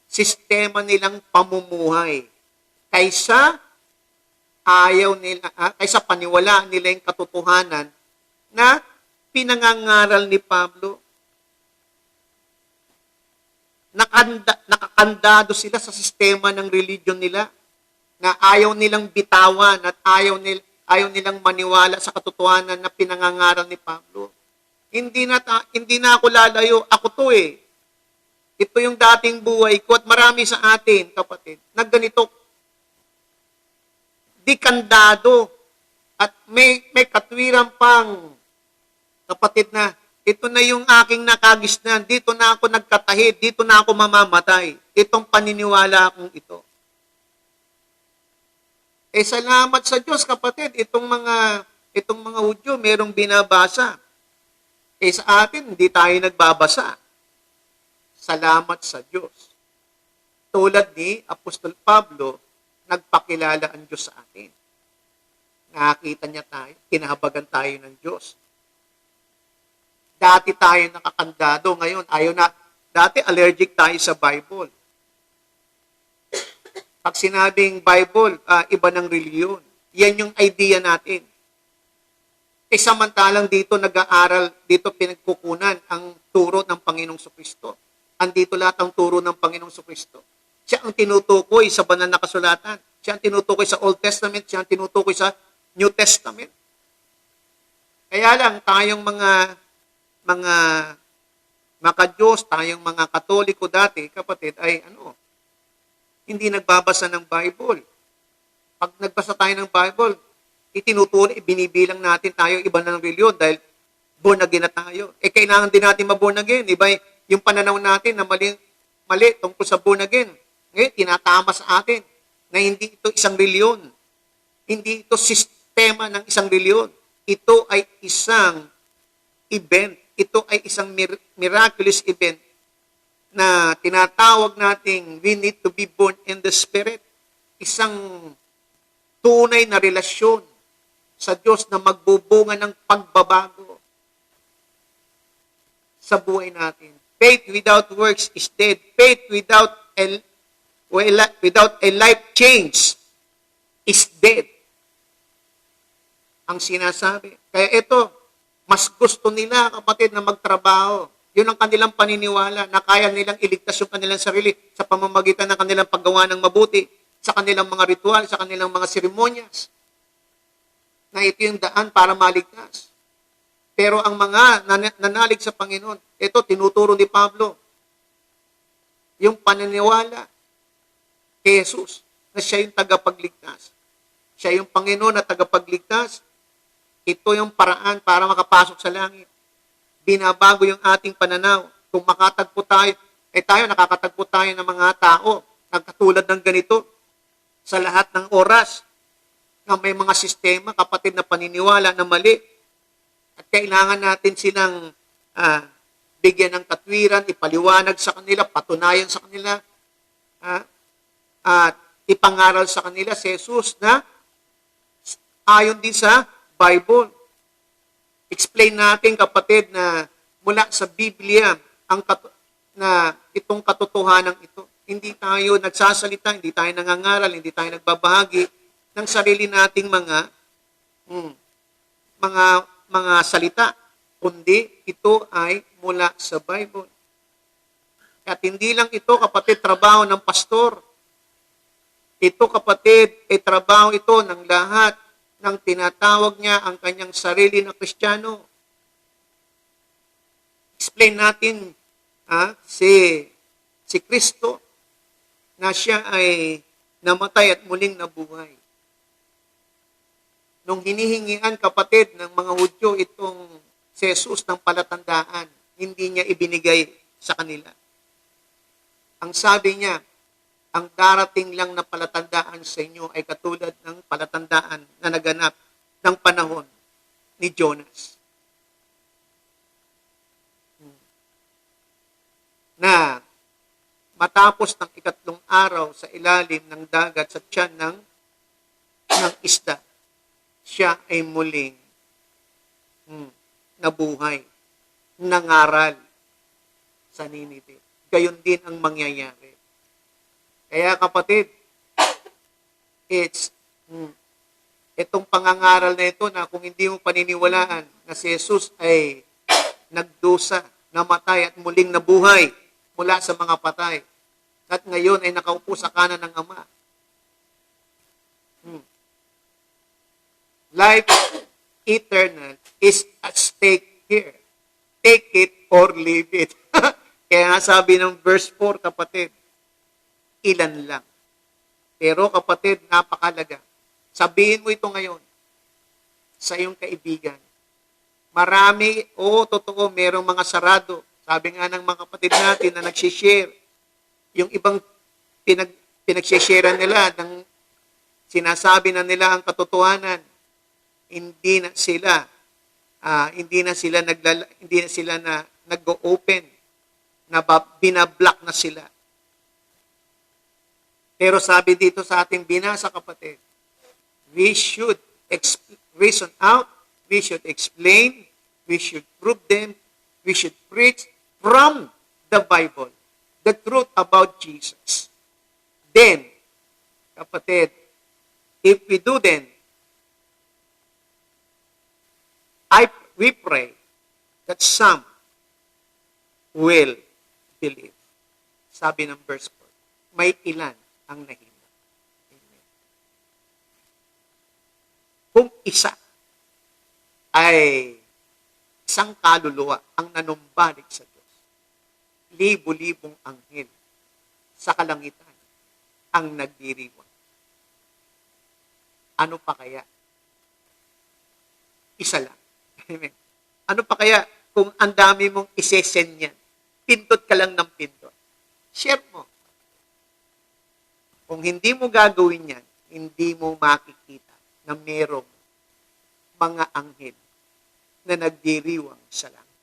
sistema nilang pamumuhay kaysa kaysa paniwalaan nila yung katotohanan na pinangangaral ni Pablo. Nakakandado sila sa sistema ng religion nila na ayaw nilang bitawan at ayaw nilang maniwala sa katotohanan na pinangangaral ni Pablo. Hindi na ako lalayo. Ako to eh. Ito yung dating buhay ko at marami sa atin, kapatid, na ganito. Di kandado at may katwiran pang, kapatid, na ito na yung aking nakagisnan, dito na ako nagkatahid, dito na ako mamamatay. Itong paniniwala akong ito. Salamat sa Diyos, kapatid, itong mga Hudyo, merong binabasa. Sa atin, hindi tayo nagbabasa. Salamat sa Diyos. Tulad ni Apostol Pablo, nagpakilala ang Diyos sa atin. Nakakita niya tayo, kinahabagan tayo ng Diyos. Dati tayo nakakandado, ngayon ayaw na. Dati allergic tayo sa Bible. Pag sinabing Bible, iba ng reliyon. Yan yung idea natin. Samantalang dito nag-aaral, dito pinagkukunan ang turo ng Panginoong Kristo. Andito lahat ang turo ng Panginoong Kristo. Siya ang tinutukoy sa banal na kasulatan. Siya ang tinutukoy sa Old Testament. Siya ang tinutukoy sa New Testament. Kaya lang, tayong mga Diyos, tayong mga Katoliko dati, kapatid, ay hindi nagbabasa ng Bible. Pag nagbasa tayo ng Bible, itinuturo, binibilang natin tayo iba ng reliyon dahil born again na tayo. Kailangan din natin ma-born again. Iba yung pananaw natin na mali tungkol sa born again. Ngayon, tinatama sa atin na hindi ito isang reliyon. Hindi ito sistema ng isang reliyon. Ito ay isang event. Ito ay isang miraculous event na tinatawag nating we need to be born in the Spirit. Isang tunay na relasyon sa Diyos na magbubunga ng pagbabago sa buhay natin. Faith without works is dead. Faith without a life change is dead. Ang sinasabi. Kaya ito, mas gusto nila, kapatid, na magtrabaho. Yun ang kanilang paniniwala, na kaya nilang iligtas yung kanilang sarili sa pamamagitan ng kanilang paggawa ng mabuti, sa kanilang mga ritual, sa kanilang mga seremonyas. Na ito yung daan para maligtas. Pero ang mga nanalig sa Panginoon, ito, tinuturo ni Pablo, yung paniniwala kay Jesus, na siya yung tagapagligtas. Siya yung Panginoon na tagapagligtas. Ito yung paraan para makapasok sa langit. Binabago yung ating pananaw. Kung makatagpo tayo, nakakatagpo tayo ng mga tao na katulad ng ganito sa lahat ng oras na may mga sistema, kapatid, na paniniwala na mali. At kailangan natin silang bigyan ng katwiran, ipaliwanag sa kanila, patunayan sa kanila, at ipangaral sa kanila si Jesus na ayon din sa Bible. Explain natin, kapatid, na mula sa Biblia na itong katotohanan ito. Hindi tayo nagsasalita, hindi tayo nangangaral, hindi tayo nagbabahagi ng sarili nating mga salita, kundi ito ay mula sa Bible. At hindi lang ito, kapatid, trabaho ng pastor. Ito, kapatid, ay trabaho ito ng lahat ng tinatawag niya ang kanyang sarili na Kristiyano. Explain natin si Kristo na siya ay namatay at muling nabuhay. Nung hinihingian, kapatid, ng mga Hudyo itong si Jesus ng palatandaan, hindi niya ibinigay sa kanila. Ang sabi niya, ang darating lang na palatandaan sa inyo ay katulad ng palatandaan na naganap ng panahon ni Jonas. Na matapos ng 3 araw sa ilalim ng dagat sa tiyan ng isda, siya ay muling nabuhay, nangaral sa Ninive. Gayon din ang mangyayari. Kaya, kapatid, itong pangangaral na ito na kung hindi mo paniniwalaan na si Jesus ay nagdusa, namatay at muling nabuhay mula sa mga patay at ngayon ay nakaupo sa kanan ng Ama. Life eternal is at stake here. Take it or leave it. Kaya sabi ng verse 4, kapatid, ilan lang. Pero, kapatid, napakalaga. Sabihin mo ito ngayon sa iyong kaibigan. Marami, totoo, merong mga sarado. Sabi nga ng mga kapatid natin na nagsishare. Yung ibang pinagsisharean nila, sinasabi na nila ang katotohanan, hindi na sila nag-open, na binablock na sila. Pero sabi dito sa ating binasa, kapatid, we should reason out, we should explain, we should prove them, we should preach from the Bible the truth about Jesus. Then, kapatid, if we do then, we pray that some will believe. Sabi ng verse 4, may ilan ang nahimok. Amen. Kung isa ay isang kaluluwa ang nanumbalik sa Diyos, libo-libong anghel sa kalangitan ang nagdiriwang. Ano pa kaya? Isa lang. Amen. Ano pa kaya kung ang dami mong isesend yan? Pindot ka lang ng pindot. Share mo. Kung hindi mo gagawin yan, hindi mo makikita na merong mga anghel na nagdiriwang sa langit.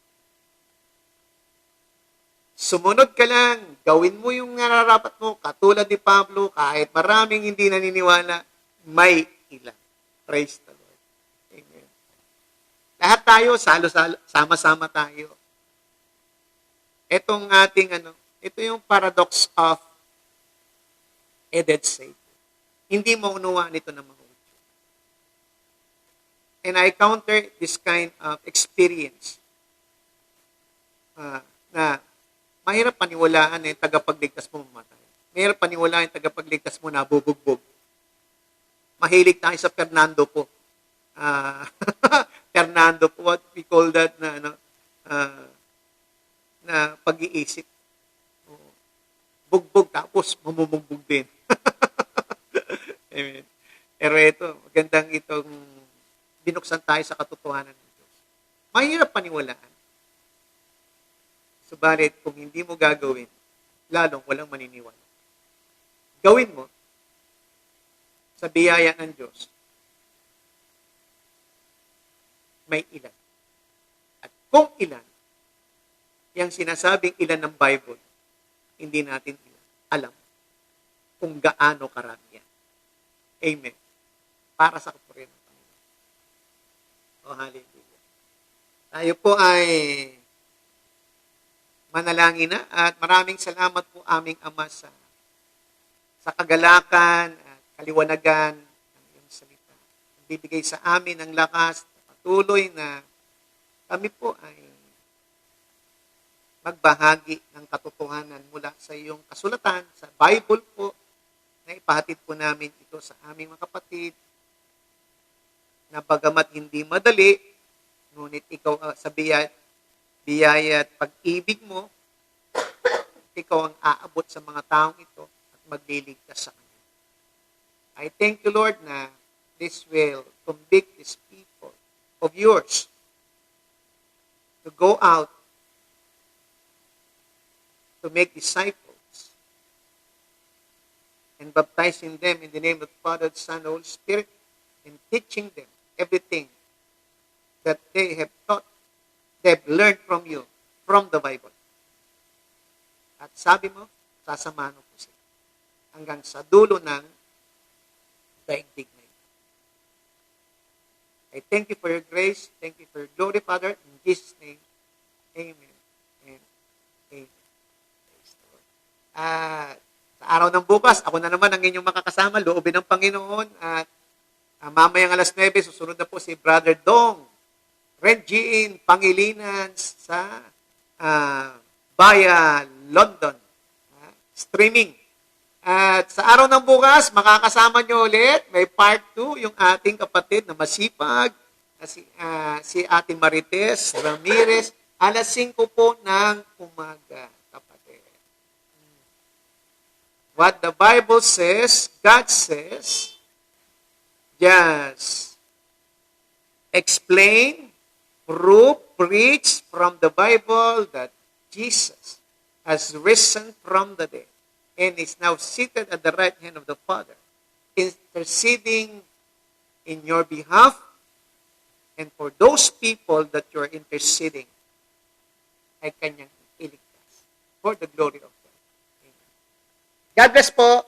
Sumunod ka lang, gawin mo yung nararapat mo, katulad ni Pablo, kahit maraming hindi naniniwala, may ilan. Praise the Lord. Amen. Lahat tayo, sama-sama tayo. Itong ating ito yung paradox of a dead Savior. Hindi mo unawaan ito ng mga Hudyo. And I counter this kind of experience na mahirap paniwalaan yung tagapagligtas mo mamatay. Mahirap paniwalaan yung tagapagligtas mo na bubugbog. Mahilig tayo sa Fernando po. Fernando po, what we call that na pag-iisip. Bugbog tapos mamumugbog din. Amen. Pero ito, magandang itong binuksan tayo sa katotohanan ng Diyos. Mahirap paniwalaan. Subalit, kung hindi mo gagawin, lalong walang maniniwala. Gawin mo sa biyaya ng Diyos, may ilan. At kung ilan, yung sinasabing ilan ng Bible, hindi natin alam kung gaano karami yan. Amen. Para sa kapurihan ng Panginoon. Oh, hallelujah. Tayo po ay manalangin na at maraming salamat po aming Ama sa kagalakan at kaliwanagan ng iyong salita. Bibigay sa amin ng lakas na patuloy na kami po ay magbahagi ng katotohanan mula sa iyong kasulatan, sa Bible po, na ipahatid po namin ito sa aming mga kapatid, na bagamat hindi madali, ngunit ikaw sa biyaya at pag-ibig mo, ikaw ang aabot sa mga taong ito at magliligtas sa kanila. I thank you, Lord, na this will convict these people of yours to go out to make disciples and baptizing them in the name of the Father, the Son, and the Holy Spirit, and teaching them everything that they have taught, they have learned from you, from the Bible. At sabi mo, sasamahan mo po sila hanggang sa dulo ng daigdig na ito. I thank you for your grace, thank you for your glory, Father, in Jesus' name, amen and amen. At sa araw ng bukas, ako na naman ang inyong makakasama, loobin ng Panginoon. At mamayang alas 9, susunod na po si Brother Dong Regine Pangilinan sa Baya, London. Streaming. At sa araw ng bukas, makakasama nyo ulit. May part 2, yung ating kapatid na masipag, si Ate Marites Ramirez, alas 5 po ng umaga. What the Bible says, God says, just explain, prove, preach from the Bible that Jesus has risen from the dead and is now seated at the right hand of the Father, interceding in your behalf and for those people that you are interceding ay kanyang iligtas for the glory of God. God bless po.